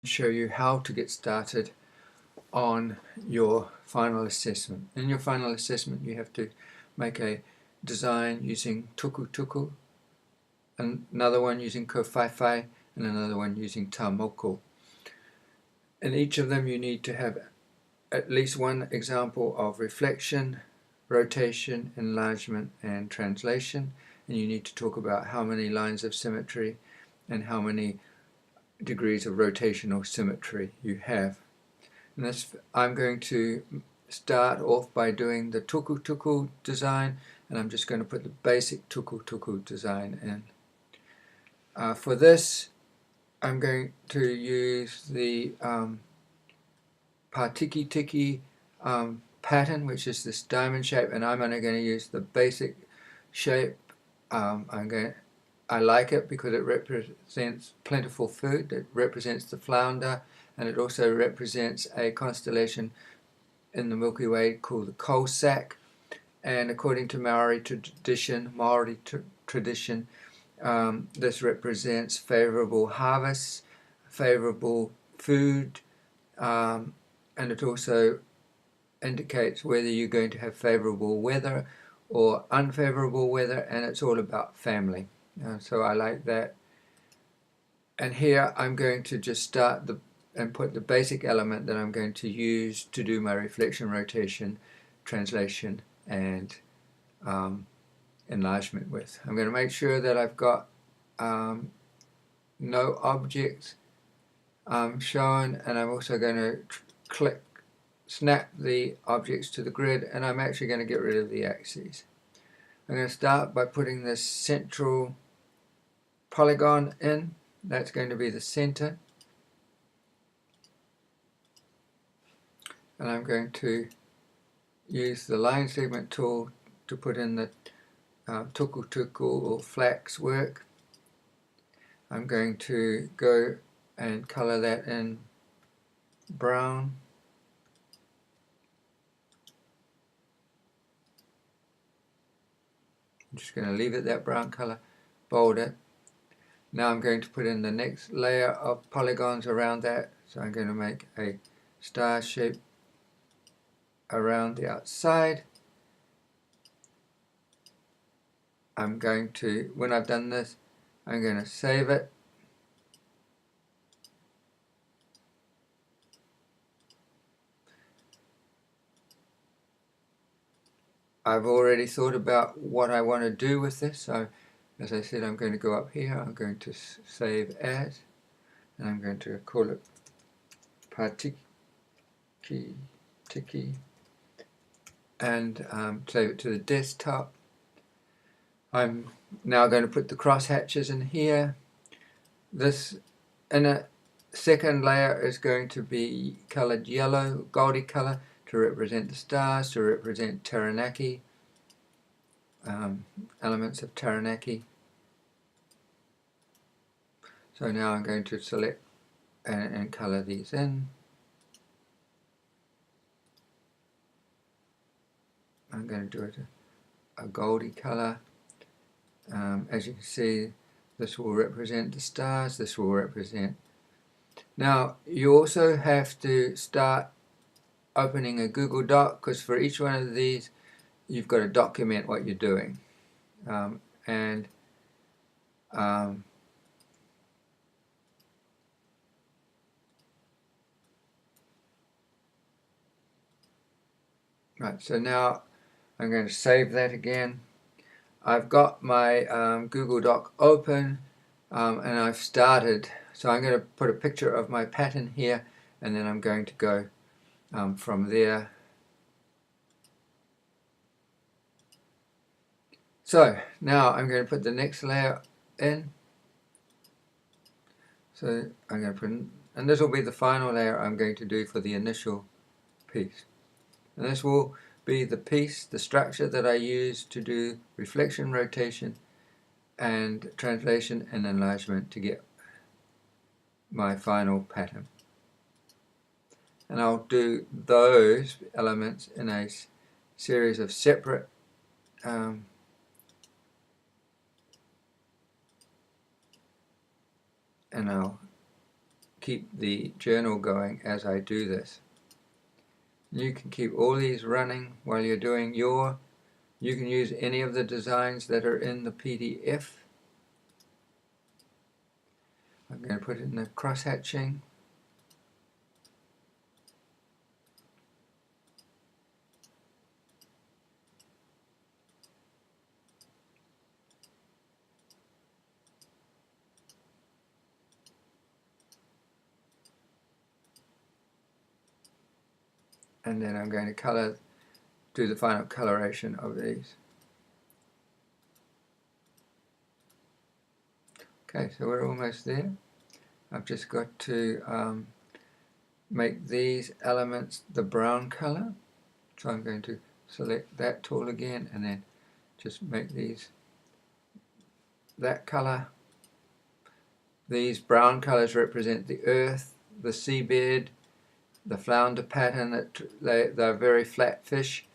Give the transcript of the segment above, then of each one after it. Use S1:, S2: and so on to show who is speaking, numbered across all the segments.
S1: show you how to get started on your final assessment. In your final assessment, you have to make a design using tukutuku, another one using kowhaiwhai, and another one using tamoko. In each of them, you need to have at least one example of reflection, rotation, enlargement, and translation. And you need to talk about how many lines of symmetry and how many degrees of rotational symmetry you have. And this, I'm going to start off by doing the tukutuku design, and I'm just going to put the basic tukutuku design in. For this, I'm going to use the Patiki Tiki pattern, which is this diamond shape, and I'm only going to use the basic shape. I like it because it represents plentiful food. It represents the flounder, and it also represents a constellation in the Milky Way called the Coal Sack. And according to Maori tradition, this represents favorable harvests, favorable food, and it also indicates whether you're going to have favorable weather or unfavorable weather, and it's all about family. So I like that. And here I'm going to just start and put the basic element that I'm going to use to do my reflection, rotation, translation, and enlargement with. I'm going to make sure that I've got no objects shown, and I'm also going to snap the objects to the grid, and I'm actually going to get rid of the axes. I'm going to start by putting this central polygon in. That's going to be the center. And I'm going to use the line segment tool to put in the tukutuku or flax work. I'm going to go and color that in brown. I'm just going to leave it that brown color, bold it. Now I'm going to put in the next layer of polygons around that. So I'm going to make a star shape around the outside. I'm going to, when I've done this, I'm going to save it. I've already thought about what I want to do with this, so as I said, I'm going to go up here, I'm going to save as, and I'm going to call it Patiki Tiki, and save it to the desktop. I'm now going to put the crosshatches in here. This inner second layer is going to be colored yellow, goldy color, to represent the stars, to represent Taranaki, elements of Taranaki. So now I'm going to select and color these in. I'm going to do it a goldy color. As you can see, this will represent the stars, this will represent. Now you also have to start opening a Google Doc, because for each one of these you've got to document what you're doing. Right, so now I'm going to save that again. I've got my Google Doc open, and I've started. So I'm going to put a picture of my pattern here, and then I'm going to go from there. So now I'm going to put the next layer in. So I'm going to put in, and this will be the final layer I'm going to do for the initial piece. And this will be the piece, the structure that I use to do reflection, rotation, and translation and enlargement to get my final pattern. And I'll do those elements in a series of separate and I'll keep the journal going as I do this. You can keep all these running while you're doing you can use any of the designs that are in the PDF. I'm going to put it in the cross-hatching. And then I'm going to do the final coloration of these. Okay, so we're almost there. I've just got to make these elements the brown color. So I'm going to select that tool again and then just make these that color. These brown colors represent the earth, the seabed, the flounder pattern. That they're very flat fish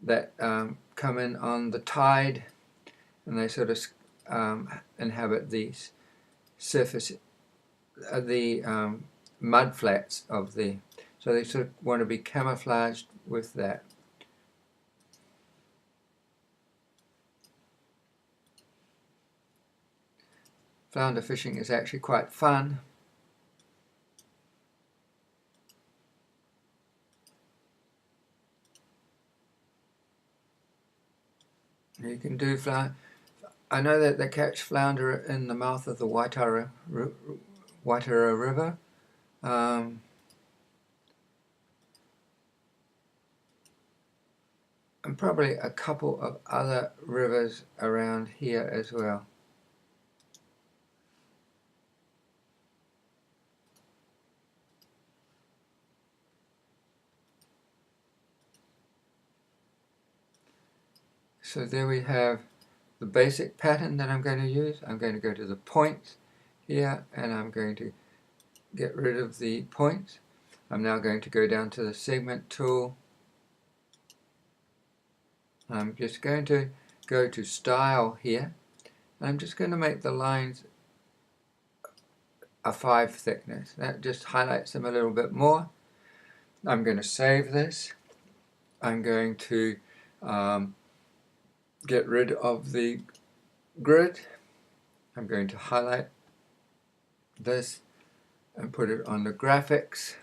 S1: that come in on the tide, and they sort of inhabit these surface, the mud flats of the. So they sort of want to be camouflaged with that. Flounder fishing is actually quite fun. You can do I know that they catch flounder in the mouth of the Waitara River. And probably a couple of other rivers around here as well. So there we have the basic pattern that I'm going to use. I'm going to go to the points here and I'm going to get rid of the points. I'm now going to go down to the segment tool. I'm just going to go to style here. I'm just going to make the lines a 5 thickness. That just highlights them a little bit more. I'm going to save this. I'm going to get rid of the grid. I'm going to highlight this and put it on the graphics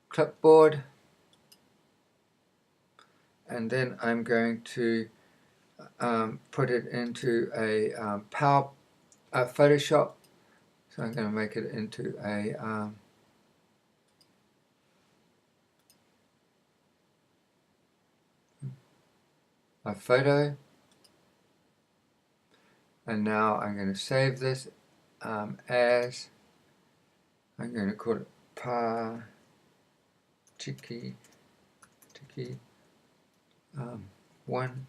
S1: clipboard, and then I'm going to put it into a Photoshop. So I'm going to make it into a photo, and now I'm going to save this as, I'm going to call it Tiki 1.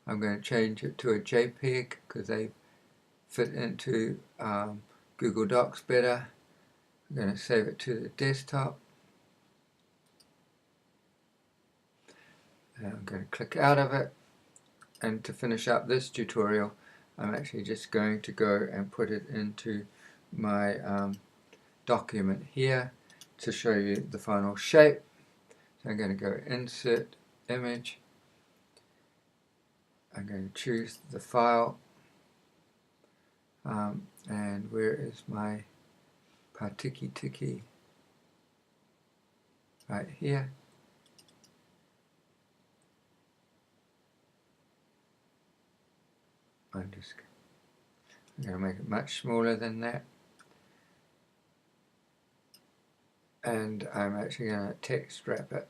S1: I'm going to change it to a JPEG because they fit into Google Docs better. I'm going to save it to the desktop. And I'm going to click out of it, and to finish up this tutorial I'm actually just going to go and put it into my document here to show you the final shape. So I'm going to go insert image. I'm going to choose the file, and where is my Patiki? Right here. I'm going to make it much smaller than that, and I'm actually going to text wrap it.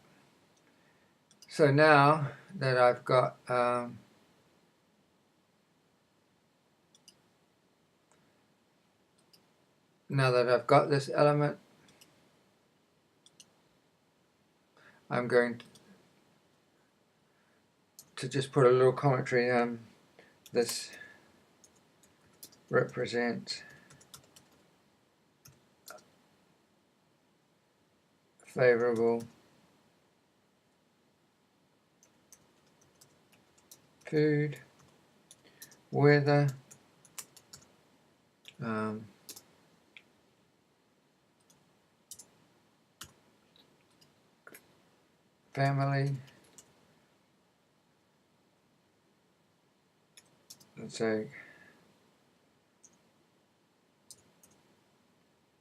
S1: So now that I've got this element, I'm going to just put a little commentary. This represents favorable food, weather, family. Let's say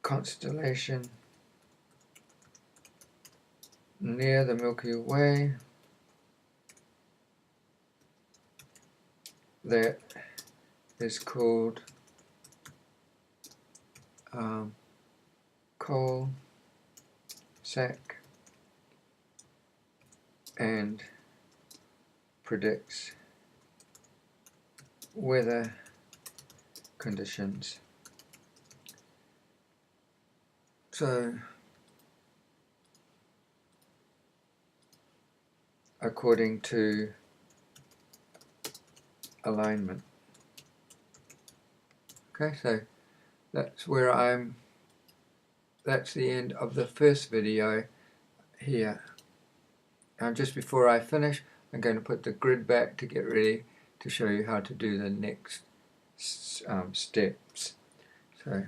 S1: constellation near the Milky Way that is called Coalsack and predicts weather conditions. So according to alignment. Okay, so that's the end of the first video here. Now just before I finish, I'm going to put the grid back to get ready to show you how to do the next steps. So